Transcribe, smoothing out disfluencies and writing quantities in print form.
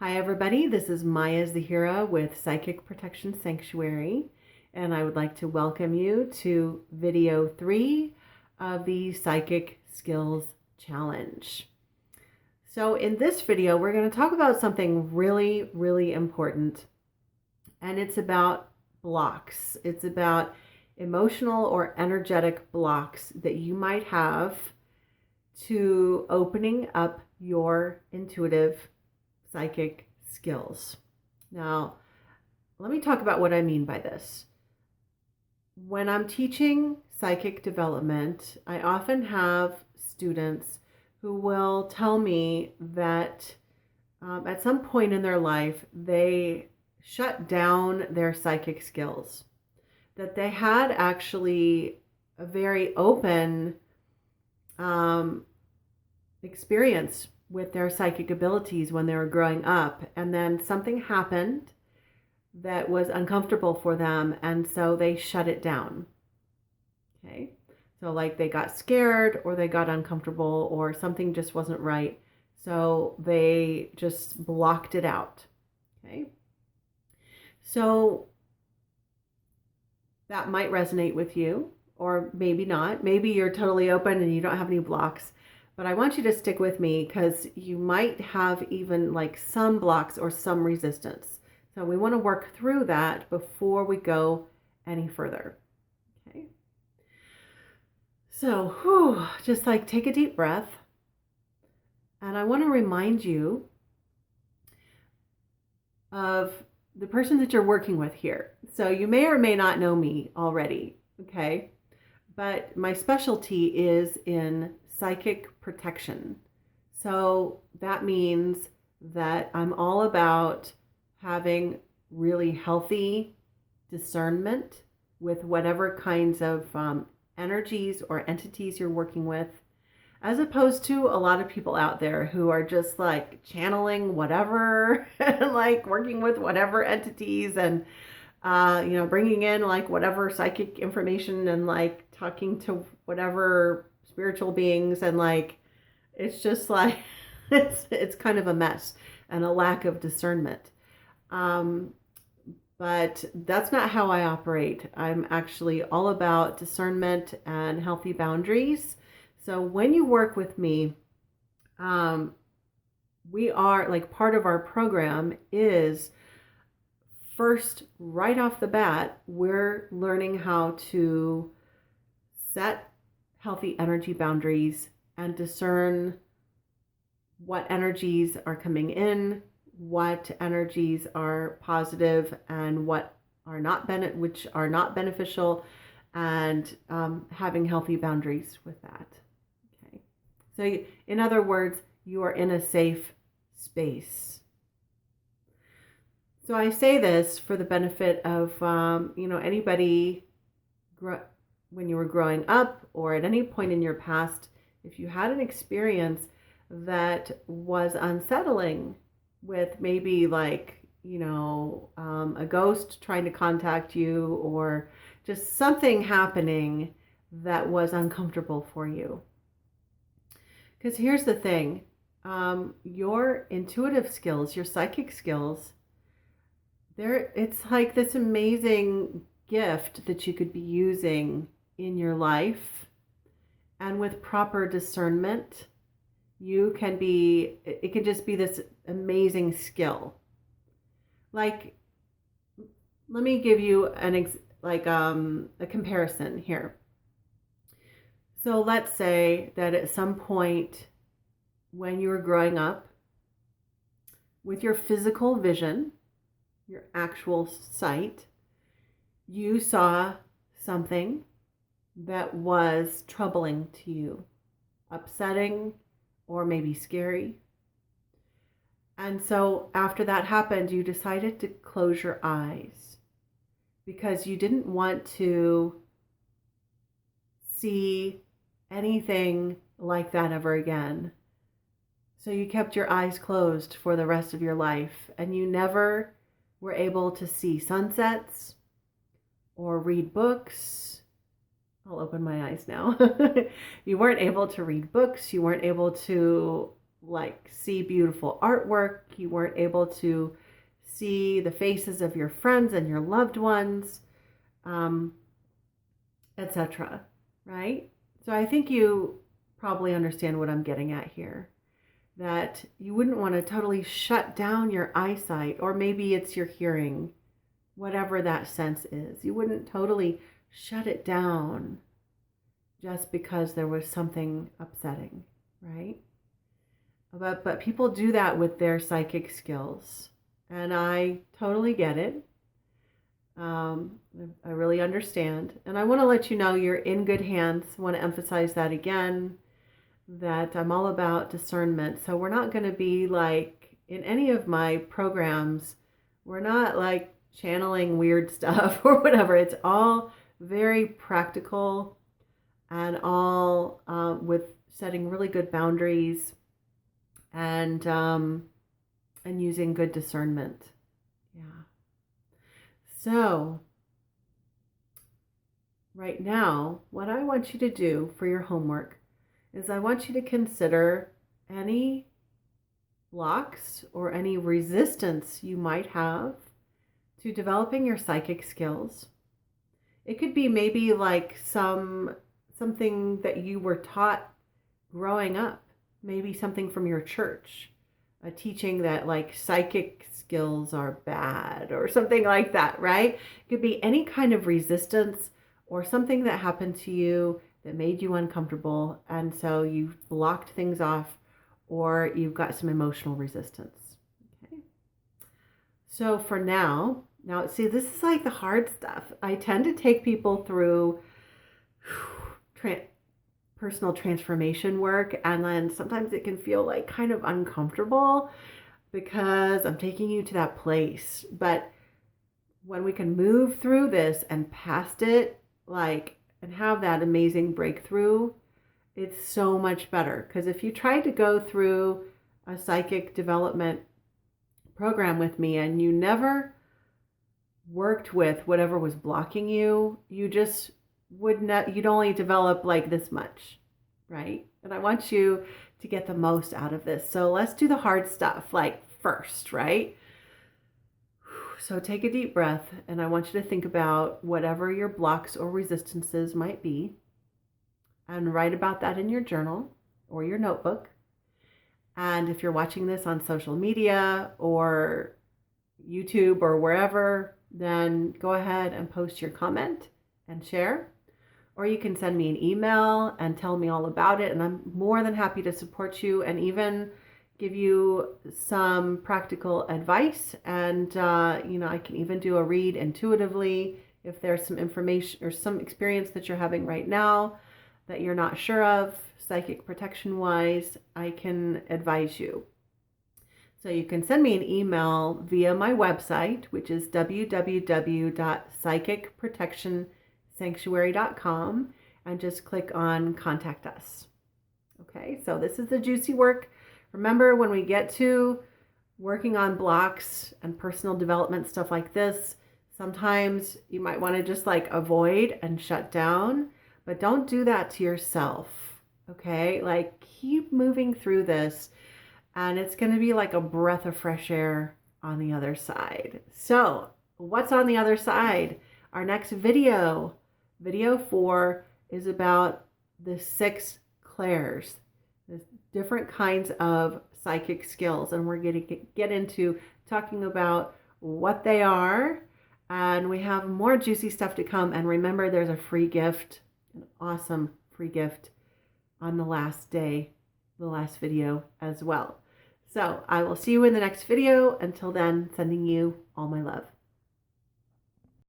Hi everybody, this is Maya Zahira with Psychic Protection Sanctuary, and I would like to welcome you to video 3 of the Psychic Skills Challenge. So in this video, we're going to talk about something really important, and it's about blocks. It's about emotional or energetic blocks that you might have to opening up your intuitive psychic skills. Now, let me talk about what I mean by this. When I'm teaching psychic development, I often have students who will tell me that at some point in their life, they shut down their psychic skills, that they had actually a very open experience with their psychic abilities when they were growing up, and then something happened that was uncomfortable for them, and so they shut it down. Okay, so like they got scared or they got uncomfortable or something just wasn't right, so they just blocked it out. Okay, so that might resonate with you, or maybe not. Maybe you're totally open and you don't have any blocks. But I want you to stick with me because you might have even like some blocks or some resistance. So we want to work through that before we go any further. Okay. So just like take a deep breath. And I want to remind you of the person that you're working with here. So you may or may not know me already. Okay. But my specialty is in psychic protection. So that means that I'm all about having really healthy discernment with whatever kinds of energies or entities you're working with, as opposed to a lot of people out there who are just like channeling whatever and like working with whatever entities and bringing in like whatever psychic information and like talking to whatever spiritual beings, and like it's just like it's kind of a mess and a lack of discernment. But that's not how I operate. I'm actually all about discernment and healthy boundaries. So when you work with me, we are like part of our program is first, right off the bat, we're learning how to set healthy energy boundaries and discern what energies are coming in, what energies are positive and what are not which are not beneficial, and having healthy boundaries with that. Okay, so in other words, you are in a safe space. So I say this for the benefit of anybody when you were growing up or at any point in your past, if you had an experience that was unsettling with maybe like, a ghost trying to contact you or just something happening that was uncomfortable for you. Because here's the thing, your intuitive skills, your psychic skills, it's like this amazing gift that you could be using in your life, and with proper discernment it can just be this amazing skill. Like, let me give you a comparison here. So let's say that at some point when you were growing up, with your physical vision, your actual sight, you saw something that was troubling to you, upsetting, or maybe scary. And so after that happened, you decided to close your eyes because you didn't want to see anything like that ever again. So you kept your eyes closed for the rest of your life, and you never were able to see sunsets or read books. I'll open my eyes now. You weren't able to read books. You weren't able to like see beautiful artwork. You weren't able to see the faces of your friends and your loved ones, etc. Right? So I think you probably understand what I'm getting at here. That you wouldn't want to totally shut down your eyesight, or maybe it's your hearing, whatever that sense is. You wouldn't totally shut it down just because there was something upsetting, right? But people do that with their psychic skills, and I totally get it. I really understand, and I want to let you know you're in good hands. I want to emphasize that again, that I'm all about discernment. So we're not going to be like in any of my programs, we're not like channeling weird stuff or whatever. It's all very practical and all with setting really good boundaries and using good discernment. Yeah. So right now, what I want you to do for your homework is I want you to consider any blocks or any resistance you might have to developing your psychic skills. It could be maybe like something that you were taught growing up, maybe something from your church, a teaching that like psychic skills are bad or something like that, right? It could be any kind of resistance or something that happened to you that made you uncomfortable, and so you blocked things off, or you've got some emotional resistance. Okay. So for now, see, this is like the hard stuff. I tend to take people through personal transformation work, and then sometimes it can feel like kind of uncomfortable because I'm taking you to that place. But when we can move through this and past it, and have that amazing breakthrough, it's so much better. Because if you tried to go through a psychic development program with me and you never worked with whatever was blocking you, you just you'd only develop like this much, right? And I want you to get the most out of this. So let's do the hard stuff first, right? So take a deep breath, and I want you to think about whatever your blocks or resistances might be, and write about that in your journal or your notebook. And if you're watching this on social media or YouTube or wherever, then go ahead and post your comment and share. Or you can send me an email and tell me all about it, and I'm more than happy to support you and even give you some practical advice. And I can even do a read intuitively if there's some information or some experience that you're having right now that you're not sure of, psychic protection wise. I can advise you. So you can send me an email via my website, which is www.psychicprotectionsanctuary.com, and just click on Contact Us. Okay, so this is the juicy work. Remember, when we get to working on blocks and personal development stuff like this, sometimes you might want to just avoid and shut down, but don't do that to yourself. Okay, keep moving through this, and it's going to be like a breath of fresh air on the other side. So what's on the other side? Our next video 4, is about the 6 clairs, the different kinds of psychic skills, and we're going to get into talking about what they are, and we have more juicy stuff to come. And remember, there's a free gift, an awesome free gift on the last day, the last video as well. So I will see you in the next video. Until then, sending you all my love.